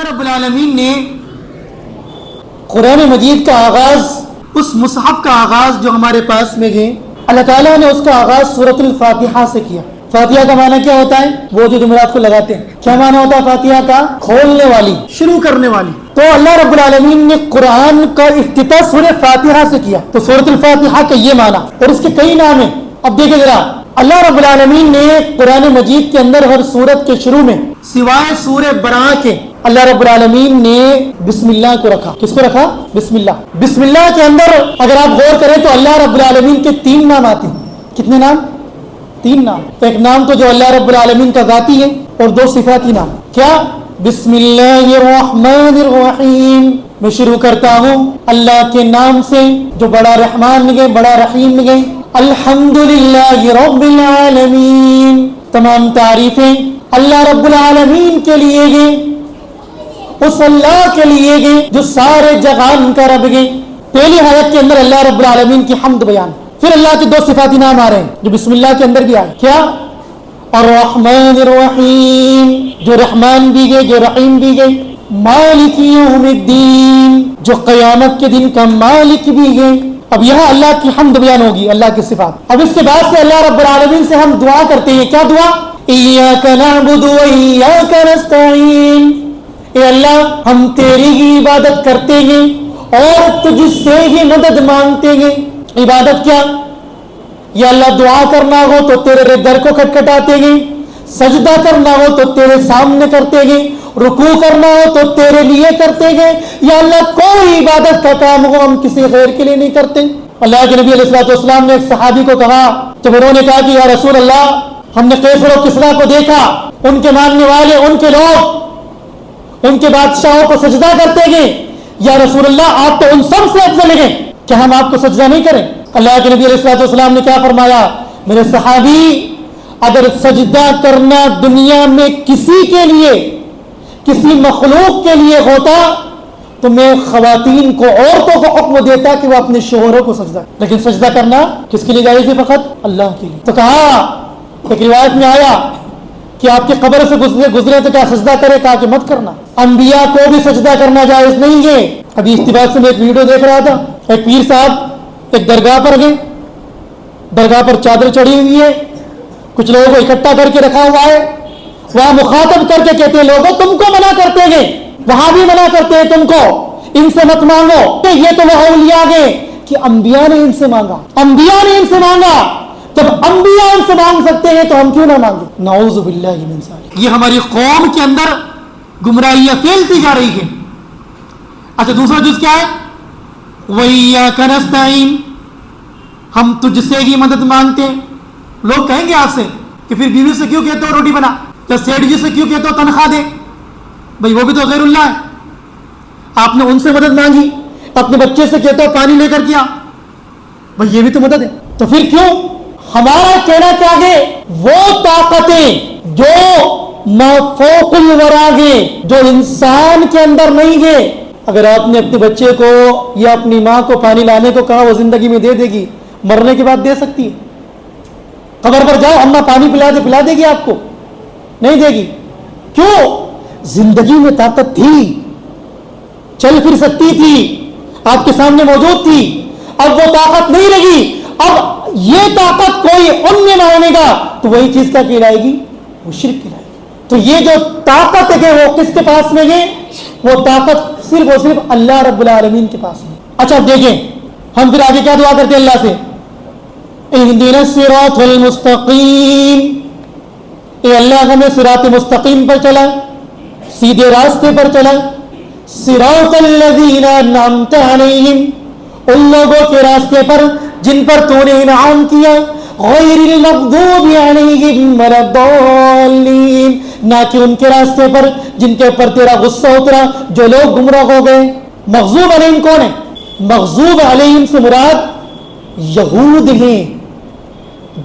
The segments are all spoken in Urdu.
اللہ رب العالمین نے قرآن مجید کا آغاز، اس مصحف کا آغاز جو ہمارے پاس میں ہے، اللہ تعالیٰ نے اس کا آغاز سورۃ الفاتحہ سے کیا۔ فاتحہ کا معنی کیا ہوتا ہے؟ وہ جو جمعرات کو لگاتے ہیں، کیا معنی ہوتا ہے فاتحہ کا؟ کھولنے والی، شروع کرنے والی۔ تو اللہ رب العالمین نے قرآن کا افتتاح سورہ فاتحہ سے کیا، تو سورۃ الفاتحہ کا یہ معنی، اور اس کے کئی نام ہیں۔ اب دیکھیں ذرا، اللہ رب العالمین نے قرآن مجید کے اندر ہر سورت کے شروع میں سوائے سورہ براءہ کے اللہ رب العالمین نے بسم اللہ کو رکھا۔ کس کو رکھا؟ بسم اللہ۔ بسم اللہ کے اندر اگر آپ غور کریں تو اللہ رب العالمین کے 3 نام آتے ہیں۔ کتنے نام؟ 3 نام۔ ایک نام تو جو اللہ رب العالمین کا ذاتی ہے، اور 2 صفاتی نام۔ کیا؟ بسم اللہ الرحمن الرحیم، میں شروع کرتا ہوں اللہ کے نام سے جو بڑا رحمان ہے، بڑا رحیم ہے۔ الحمدللہ رب العالمین، تمام تعریفیں اللہ رب العالمین کے لیے ہیں، اس اللہ کے لیے ہیں جو سارے جہان کا رب ہے۔ پہلی آیت کے اندر اللہ رب العالمین کی حمد بیان، پھر اللہ کے 2 صفاتی نام آ رہے ہیں جو بسم اللہ کے اندر بھی آئے۔ کیا؟ الرحمن الرحیم، جو رحمان بھی گئے، جو رحیم بھی گئے۔ مالک یوم الدین، جو قیامت کے دن کا مالک بھی گئے۔ اب یہاں اللہ کی حمد بیان ہوگی، اللہ کی صفات۔ اب اس کے بعد سے اللہ رب العالمین سے ہم دعا کرتے ہیں۔ کیا دعا؟ ایاک نعبد و ایاک نستعین، اے اللہ ہم تیری ہی عبادت کرتے ہیں اور تجھ سے ہی مدد مانگتے ہیں۔ عبادت کیا؟ یا اللہ دعا کرنا ہو تو تیرے در کو کھٹکھٹاتے ہیں، سجدہ کرنا ہو تو تیرے سامنے کرتے ہیں، رکوع کرنا ہو تو تیرے لیے کرتے ہیں۔ یا اللہ کوئی عبادت کا کام ہو ہم کسی غیر کے لیے نہیں کرتے۔ اللہ کے نبی علیہ الصلوۃ والسلام نے ایک صحابی کو کہا، جب انہوں نے کہا کہ یا رسول اللہ ہم نے قیصر و کسریٰ کو دیکھا، ان کے ماننے والے، ان کے لوگ ان کے بادشاہوں کو سجدہ کرتے ہیں، یا رسول اللہ آپ تو ان سب سے افضل ہیں، کیا ہم آپ کو سجدہ نہیں کریں؟ اللہ کے نبی علیہ الصلوۃ والسلام نے کیا فرمایا؟ میرے صحابی، اگر سجدہ کرنا دنیا میں کسی کے لیے، کسی مخلوق کے لیے ہوتا تو میں خواتین کو، عورتوں کو حکم دیتا کہ وہ اپنے شوہروں کو سجدہ، لیکن سجدہ کرنا کس کے لیے جائز ہے؟ فقط اللہ کے لیے۔ تو کہا، ایک روایت میں آیا کہ آپ کی قبر سے گزرے تو کیا سجدہ کرے؟ کہا کہ مت کرنا۔ انبیاء کو بھی سجدہ کرنا جائز نہیں ہے۔ ابھی اتفاق سے میں ایک ویڈیو دیکھ رہا تھا، ایک پیر صاحب ایک درگاہ پر گئے، درگاہ پر چادر چڑھی ہوئی ہے، کچھ لوگوں کو اکٹھا کر کے رکھا ہوا ہے، وہاں مخاطب کر کے کہتے ہیں لوگوں تم کو منع کرتے ہیں، وہاں بھی منع کرتے ہیں تم کو، ان سے مت مانگو۔ یہ تو وہ اولیاء گئے کہ انبیاء نے ان سے مانگا، انبیاء نے ان سے مانگا۔ جب انبیاء ان سے مانگ سکتے ہیں تو ہم کیوں نہ مانگے؟ نعوذ باللہ من ذالک۔ یہ ہماری قوم کے اندر گمراہیاں پھیلتی جا رہی ہیں۔ اچھا، دوسرا جز کیا ہے؟ وَإِيَّاكَ نَسْتَعِينُ، ہم تجھ سے ہی مدد مانگتے ہیں۔ لوگ کہیں گے آپ سے کہ پھر بیوی سے کیوں کہتے ہو روٹی بنا، یا سیٹ جی سے کیوں کہتے ہو تنخواہ دے؟ بھائی وہ بھی تو غیر اللہ ہے، آپ نے ان سے مدد مانگی، اپنے بچے سے کہتے ہو پانی لے کر کیا، بھائی یہ بھی تو مدد ہے۔ تو پھر کیوں؟ ہمارا کہنا کیا ہے؟ وہ طاقتیں جو مافوق الورا ہے، جو انسان کے اندر نہیں ہے، اگر آپ نے اپنے بچے کو یا اپنی ماں کو پانی لانے کو کہا وہ زندگی میں دے دے گی، مرنے کے بعد دے سکتی ہے؟ قبر پر جاؤ اماں پانی پلا دے گی آپ کو؟ نہیں دے گی۔ کیوں؟ زندگی میں طاقت تھی، چل پھر سکتی تھی، آپ کے سامنے موجود تھی، اب وہ طاقت نہیں رہی۔ اب یہ طاقت کوئی ان میں مانے گا تو وہی چیز کیا کہلائے گی؟ وہ شرک کہلائے گی۔ تو یہ جو طاقت ہے وہ کس کے پاس میں ہے؟ وہ طاقت صرف اور صرف اللہ رب العالمین کے پاس میں۔ اچھا اب دیکھیں ہم پھر آگے کیا دعا کرتے ہیں اللہ سے؟ اہدنا الصراط المستقیم، اے اللہ ہمیں صراط مستقیم پر چلا، سیدھے راستے پر چلا۔ صراط الذین انعمت علیہم، ان لوگوں کے راستے پر جن پر تو نے انعام کیا، غیر المغضوب علیہم ولا الضالین، نہ کہ ان کے راستے پر جن کے اوپر تیرا غصہ اترا، جو لوگ گمراہ ہو گئے۔ مغضوب علیہم کون ہے؟ مغضوب علیہم سے مراد یہود ہیں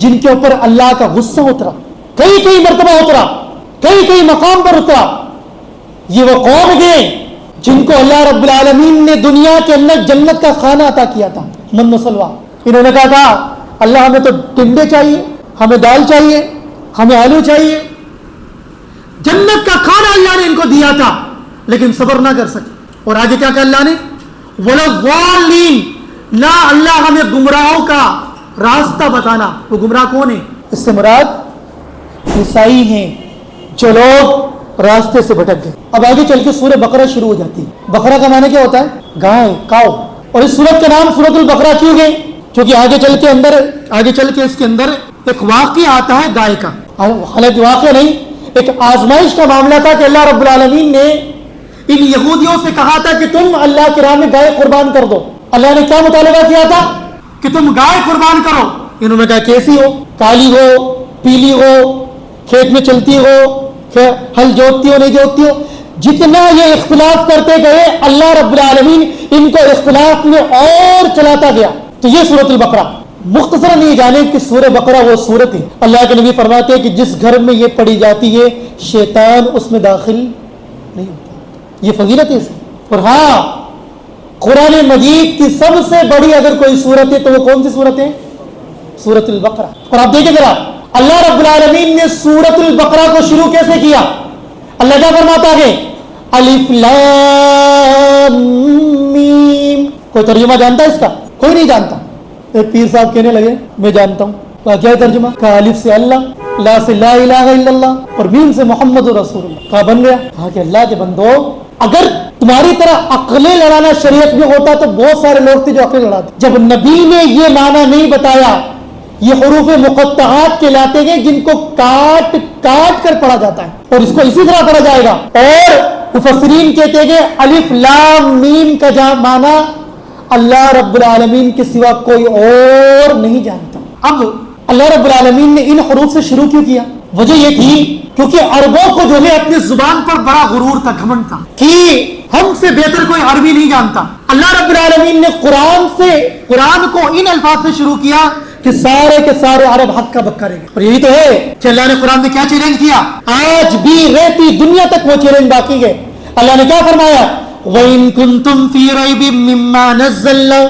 جن کے اوپر اللہ کا غصہ اترا، کئی مرتبہ اترا، کئی مقام پر اترا۔ یہ وہ قوم ہے جن کو اللہ رب العالمین نے دنیا کے اندر جنت کا کھانا عطا کیا تھا، من و سلوہ۔ انہوں نے کہا تھا اللہ ہمیں تو ٹنڈے چاہیے، ہمیں دال چاہیے، ہمیں آلو چاہیے۔ جنت کا کھانا اللہ نے ان کو دیا تھا، لیکن صبر نہ کر سکے. اور آگے کیا کہا اللہ نے؟ وَلَضَّالِّينَ، نہ اللہ ہمیں گمراہوں کا راستہ بتانا. وہ گمراہ کون ہے؟ اس سے مراد عیسائی ہیں جو لوگ راستے سے بھٹک گئے. اب آگے چل کے سورہ بقرہ شروع ہو جاتی ہے. بقرہ کا معنی کیا ہوتا ہے؟ گائے، کاؤ. اور اس سورت کا نام سورۃ البقرہ کیوں گئے؟ کیونکہ آگے چل کے اس کے اندر ایک واقعہ آتا ہے گائے کا. حالانکہ واقعہ نہیں، ایک آزمائش کا معاملہ تھا کہ اللہ رب العالمین نے ان یہودیوں سے کہا تھا کہ تم اللہ کی راہ میں گائے قربان کر دو. اللہ نے کیا مطالبہ کیا تھا؟ کہ تم گائے قربان کرو. انہوں نے کہا کیسی ہو؟ کالی ہو، پیلی ہو، کھیت میں چلتی ہو، ہل جوتتی ہو نہیں جوتتی ہو. جتنا یہ اختلاف کرتے گئے اللہ رب العالمین ان کو اختلاف میں اور چلاتا گیا. تو یہ سورۃ البقرہ. مختصراً یہ جانے کہ سورہ بقرہ وہ سورت ہے اللہ کے نبی فرماتے ہیں کہ جس گھر میں یہ پڑھی جاتی ہے شیطان اس میں داخل نہیں ہوتا. یہ فضیلت ہے اس کی. اور ہاں، قرآن مجید کی سب سے بڑی اگر کوئی سورت ہے تو وہ کون سی سورت ہے؟ سورۃ البقرہ. اور آپ دیکھیں ذرا اللہ رب العالمین نے سورۃ البقرہ کو شروع کیسے کیا؟ اللہ کیا فرماتا ہے؟ الف لام میم. کوئی ترجمہ جانتا ہے اس کا؟ کوئی نہیں جانتا. ایک پیر صاحب کہنے لگے میں جانتا ہوں. کہا کیا ترجمہ؟ کہا الف سے اللہ، لا سے لا الہ الا اللہ، اور میم سے محمد رسول اللہ. کہا بن گیا. کہا کہ اللہ کے بندو، اگر تمہاری طرح عقلیں لڑانا شریعت میں ہوتا تو بہت سارے لوگ تھے جو عقلیں لڑاتے. جب نبی نے یہ معنی نہیں بتایا، یہ حروف مقطعات کہلاتے ہیں جن کو کاٹ کاٹ کر پڑھا جاتا ہے، اور اس کو اسی طرح پڑھا جائے گا. اور مفسرین کہتے ہیں کہ الف لام میم کا جہاں معنی اللہ رب العالمین کے سوا کوئی اور نہیں جانتا. اب اللہ رب العالمین نے ان حروف سے شروع کیوں کیا؟ وجہ یہ تھی کیونکہ عربوں کو جو ہے اپنی زبان پر بڑا غرور تھا، گھمنڈ تھا کہ ہم سے بہتر کوئی عربی نہیں جانتا. اللہ رب العالمین نے قرآن کو ان الفاظ سے شروع کیا کہ سارے کے سارے عرب حق کا بک کریں گے. اور یہی تو ہے کہ اللہ نے قرآن میں کیا چیلنج کیا؟ آج بھی رہتی دنیا تک وہ چیلنج باقی ہے. اللہ نے کیا فرمایا؟ وَإِن كُنتُمْ فِي رَيْبٍ مِّمَّا نَزَّلْنَا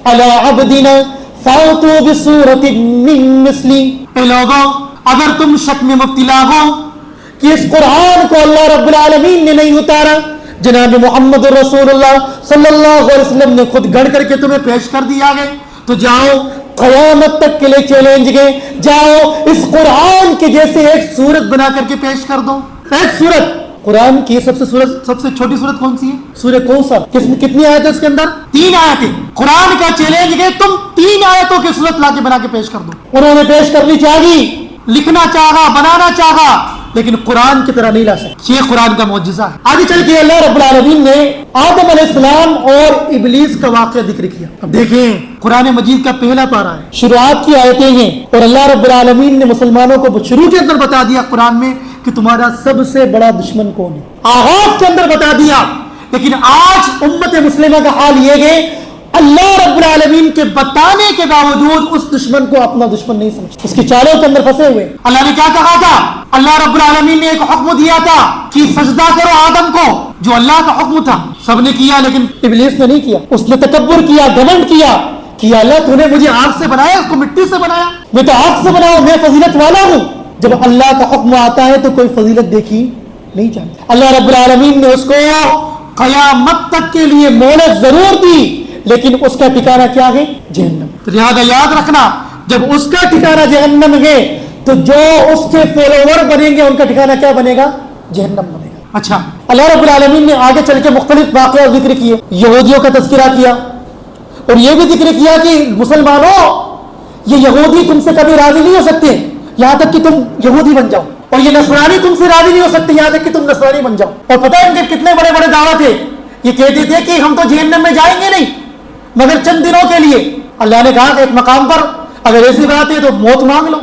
عَلَىٰ عَبْدِنَا فَأْتُوا بِسُورَةٍ مِّن مِّثْلِهِ. اے لوگوں، اگر تم شک میں مبتلا ہو کہ اس قرآن کو اللہ رب العالمین نے نہیں اتارا، جناب محمد رسول اللہ صلی اللہ علیہ وسلم نے خود گڑھ کر کے تمہیں پیش کر دیا گئے، تو جاؤ قیامت تک کے لیے چیلنج گئے، جاؤ اس قرآن کے جیسے ایک سورت بنا کر کے پیش کر دو. ایک سورت. قرآن کی سب سے چھوٹی سورت کون سی ہے؟ سورہ کوثر. کتنی آیت ہے اس کے اندر؟ 3 آیتیں. قرآن کا چیلنج گئے تم 3 آیتوں کی سورت لا کے بنا کے پیش کر دو. انہوں نے پیش کرنی چاہی، لکھنا چاہا، بنانا چاہا، لیکن قرآن کی طرح نہیں لا سکتے. یہ قرآن کا معجزہ ہے. آگے چل کے اللہ رب العالمین نے آدم علیہ السلام اور ابلیس کا واقعہ ذکر کیا. اب دیکھیں قرآن مجید کا پہلا پارہ ہے، شروعات کی آیتیں ہیں، اور اللہ رب العالمین نے مسلمانوں کو شروع کے اندر بتا دیا قرآن میں کہ تمہارا سب سے بڑا دشمن کون ہے. آغاز کے اندر بتا دیا. لیکن آج امت مسلمہ کا حال یہ ہے اللہ رب العالمین کے بتانے کے باوجود اس دشمن کو اپنا دشمن نہیں سمجھتے، اس کی چالوں کے اندر پھنسے ہوئے. اللہ نے کیا کہا تھا؟ اللہ رب العالمین نے ایک حکم دیا تھا کہ سجدہ کرو آدم کو، جو اللہ کا حکم تھا. سب نے کیا لیکن ابلیس نے نہیں کیا. اس نے تکبر کیا، گھمنڈ کیا کہ اللہ تو نے مجھے آگ سے بنایا، اس کو مٹی سے بنایا، میں تو آگ سے بناؤ، میں فضیلت والا ہوں. جب اللہ کا حکم آتا ہے تو کوئی فضیلت دیکھی نہیں جاتی. اللہ رب العالمین نے اس کو قیامت تک کے لیے مہلت ضرور دی، لیکن اس کا ٹھکانہ کیا ہے؟ جہنم. تو لہذا یاد رکھنا، جب اس کا ٹھکانہ جہنم ہے تو جو اس کے فالوور بنیں گے ان کا ٹھکانہ کیا بنے گا؟ جہنم بنے گا. اچھا، اللہ رب العالمین نے آگے چل کے مختلف واقعات ذکر کیے. یہودیوں کا تذکرہ کیا، اور یہ بھی ذکر کیا کہ مسلمانوں، یہ یہودی تم سے کبھی راضی نہیں ہو سکتے یہاں تک کہ تم یہودی بن جاؤ، اور یہ نصرانی تم سے راضی نہیں ہو سکتے یہاں تک کہ تم نصرانی بن جاؤ. اور پتہ ہے ان کے کتنے بڑے بڑے دعوے تھے. یہ کہتے تھے کہ ہم تو جہنم میں جائیں گے نہیں مگر چند دنوں کے لیے. اللہ نے کہا کہ ایک مقام پر اگر ایسی بات ہے تو موت مانگ لو،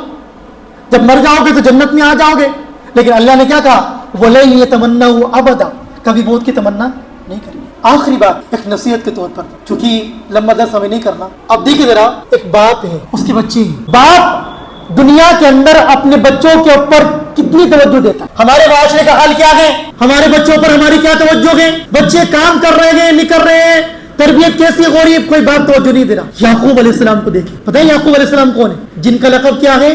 جب مر جاؤ گے تو جنت میں آ جاؤ گے. لیکن اللہ نے کیا کہا؟ وَلَن يَتَمَنَّوْا أَبَدًا، کبھی موت کی تمنا نہیں کریں گے. آخری بات ایک نصیحت کے طور پر، چونکہ لمبا درس ہمیں نہیں کرنا. اب دیکھیں ذرا، ایک باپ ہے، اس کے بچے ہیں. باپ دنیا کے اندر اپنے بچوں کے اوپر کتنی توجہ دیتا ہے. ہمارے معاشرے کا حال کیا ہے؟ ہمارے بچوں پر ہماری کیا توجہ ہے؟ بچے کام کر رہے ہیں، نہیں کر رہے ہیں، تربیت کیسی ہو رہی ہے، کوئی باپ توجہ نہیں دے رہا. یعقوب علیہ السلام کو دیکھیں. پتہ ہے یعقوب علیہ السلام کون ہے؟ جن کا لقب کیا ہے؟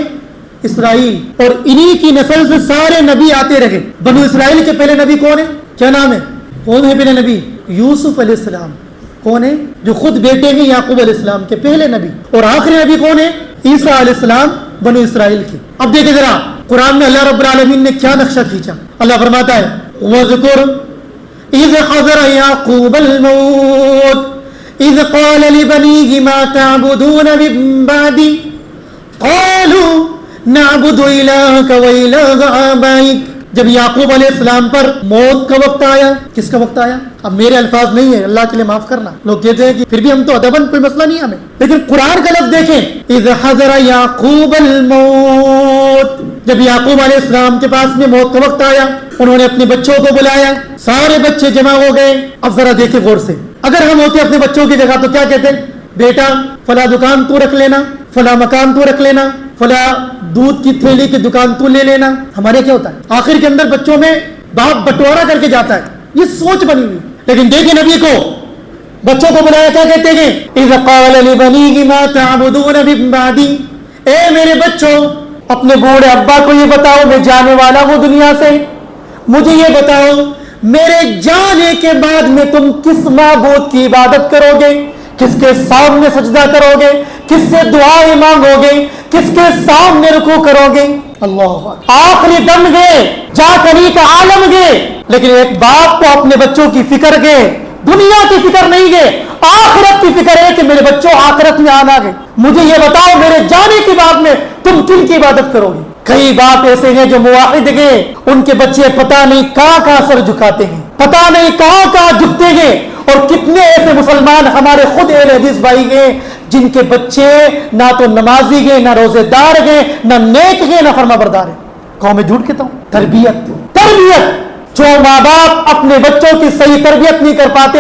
اسرائیل. اور انہی کی نسل سے سارے نبی آتے رہے. بنو اسرائیل کے پہلے نبی کون ہے؟ کیا نام ہے؟ کون ہے پہلے نبی؟ یوسف علیہ السلام. کون ہے؟ جو خود بیٹے ہیں یعقوب علیہ السلام کے پہلے نبی. اور آخری نبی کون ہے؟ عیسیٰ علیہ السلام بنو اسرائیل کے. اب دیکھیں ذرا قرآن میں اللہ رب العالمین نے کیا نقشہ کھینچا. اللہ فرماتا ہے وَاذْكُرْ إِذْ حَضَرَ يَعْقُوبَ الْمَوْتُ إِذْ قَالَ لِبَنِيهِ مَا تَعْبُدُونَ مِن بَعْدِي قَالُوا نَعْبُدُ إِلَٰهَكَ وَإِلَٰهَ آبَائِكَ. جب یعقوب علیہ السلام پر موت کا وقت آیا. کس کا وقت آیا؟ اب میرے الفاظ نہیں ہے, اللہ کے لیے معاف کرنا. لوگ کہتے ہیں کہ پھر بھی ہم تو ادباً کوئی مسئلہ نہیں ہمیں, لیکن قرآن کا لفظ دیکھیں اذ حضر یعقوب الموت. جب یعقوب علیہ السلام کے پاس میں موت کا وقت آیا, انہوں نے اپنے بچوں کو بلایا, سارے بچے جمع ہو گئے. اب ذرا دیکھیں غور سے, اگر ہم ہوتے اپنے بچوں کی جگہ تو کیا کہتے ہیں؟ بیٹا فلاں دکان تو رکھ لینا, فلاں مکان تو رکھ لینا, فلاں دودھ کی تھیلی کی دکان تو لے لینا. ہمارے کیا ہوتا ہے آخر کے اندر بچوں میں باپ بٹوارا کر کے جاتا ہے, یہ سوچ بنی ہوئی. لیکن دیکھیں نبی کو بچوں کو بلایا, کیا کہتے ہیں؟ اذ قال لبنیہ ما تعبدون من بعدی. اے میرے بچوں, اپنے بوڑھے ابا کو یہ بتاؤ میں جانے والا ہوں دنیا سے, مجھے یہ بتاؤ میرے جانے کے بعد میں تم کس معبود کی عبادت کرو گے, کس کے سامنے سجدہ کرو گے, کس سے دعائیں مانگو گے, کس کے سامنے رکوع کرو گے. اللہ آخری دم گئے, جا کلی کا عالم گئے, لیکن ایک باپ کو اپنے بچوں کی فکر گئے, دنیا کی فکر نہیں گئے, آخرت کی فکر ہے کہ میرے بچوں آخرت میں آنا گئے, مجھے یہ بتاؤ میرے جانے کے بعد میں تم کن کی عبادت کرو گے. کئی باپ ایسے ہیں جو موحد گئے, ان کے بچے پتہ نہیں کہاں سر جھکاتے ہیں, پتہ نہیں کہاں جھکتے ہیں. اور کتنے ایسے مسلمان ہمارے خود اہل حدیث بھائی گئے جن کے بچے نہ تو نمازی گئے, نہ روزے دار گئے, نہ نیک گئے, نہ فرما بردار ہیں. قوم میں جھوٹ کہتا ہوں, تربیت جو ماں باپ اپنے بچوں کی صحیح تربیت نہیں کر پاتے,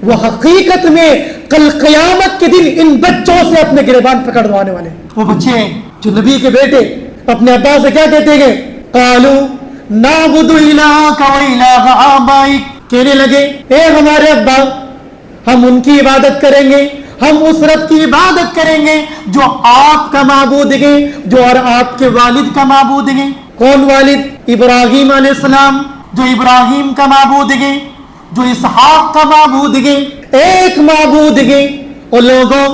وہ حقیقت میں کل قیامت کے دن ان بچوں سے اپنے گریبان پکڑوانے والے. وہ بچے جو نبی کے بیٹے اپنے ابا سے کیا کہتے ہیں؟ قالوا نعبد الہک و الہ آبائک. کہنے لگے اے ہمارے ابا, ہم ان کی عبادت کریں گے, ہم اس رب کی عبادت کریں گے جو آپ کا معبود ہے, جو اور آپ کے والد کا معبود ہے. کون والد؟ ابراہیم علیہ السلام, جو ابراہیم کا معبود ہے, جو اسحاق کا معبود ہے. ایک معبود ہے. اور لوگوں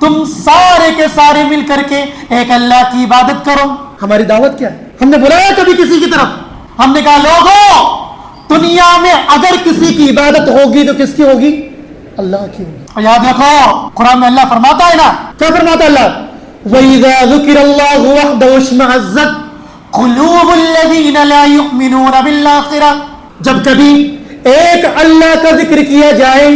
تم سارے کے سارے مل کر کے ایک اللہ کی عبادت کرو. ہماری دعوت کیا ہے؟ ہم نے بلایا کبھی کسی کی طرف؟ ہم نے کہا لوگوں دنیا میں اگر کسی کی عبادت ہوگی تو کس کی ہوگی؟ اللہ کی ہوگی. اور یاد رکھو قرآن میں اللہ فرماتا ہے نا, کیا فرماتا ہے اللہ؟ وَإِذَا ذُكِرَ اللَّهُ وَحْدَهُ اشْمَأَزَّتْ قُلُوبُ الَّذِينَ لَا يُؤْمِنُونَ بِالْآخِرَةِ. جب کبھی ایک اللہ کا ذکر کیا جائے,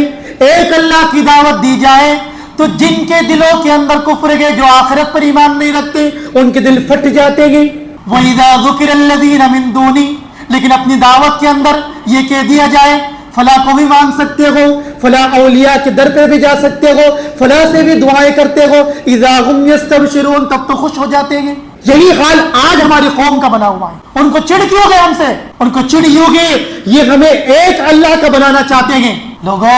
ایک اللہ کی دعوت دی جائے, تو جن کے دلوں کے اندر کفر ہے, جو آخرت پر ایمان نہیں رکھتے, ان کے دل پھٹ جاتے ہیں. وَإِذَا ذُكِرَ الَّذِينَ مِن دُونِي, لیکن اپنی دعوت کے اندر یہ کہہ دیا جائے فلاں کو بھی مان سکتے ہو, فلاں اولیاء کے در پہ بھی جا سکتے ہو, فلاں سے بھی دعائیں کرتے ہو, اذا هم یستبشرون, تب تو خوش ہو جاتے ہیں. یہی حال آج ہماری قوم کا بنا ہوا ہے. ان کو چڑ کیوں گئے ہم سے؟ ان کو چڑ یوں گئے یہ ہمیں ایک اللہ کا بنانا چاہتے ہیں. لوگوں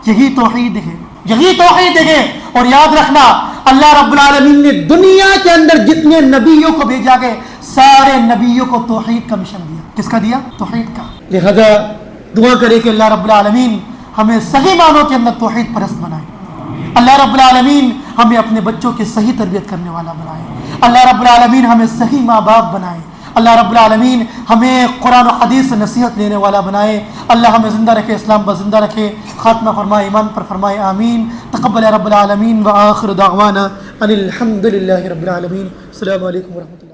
یہی توحید ہے, یہی توحید ہے. اور یاد رکھنا اللہ رب العالمین نے دنیا کے اندر جتنے نبیوں کو بھیجا گئے, سارے نبیوں کو توحید کا مشن دیا. کس کا دیا؟ توحید کا. لہذا دعا کرے کہ اللہ رب العالمین ہمیں صحیح معنوں کے اندر توحید پرست بنائے. اللہ رب العالمین ہمیں اپنے بچوں کی صحیح تربیت کرنے والا بنائے. اللہ رب العالمین ہمیں صحیح ماں باپ بنائے. اللہ رب العالمین ہمیں قرآن و حدیث سے نصیحت لینے والا بنائے. اللہ ہمیں زندہ رکھے, اسلام پر زندہ رکھے, خاتمہ فرمائے, ایمان پر فرمائے. آمین. تقبل رب العالمین. وآخر دعوانا ان الحمد للہ رب العالمین. السلام علیکم ورحمۃ اللہ.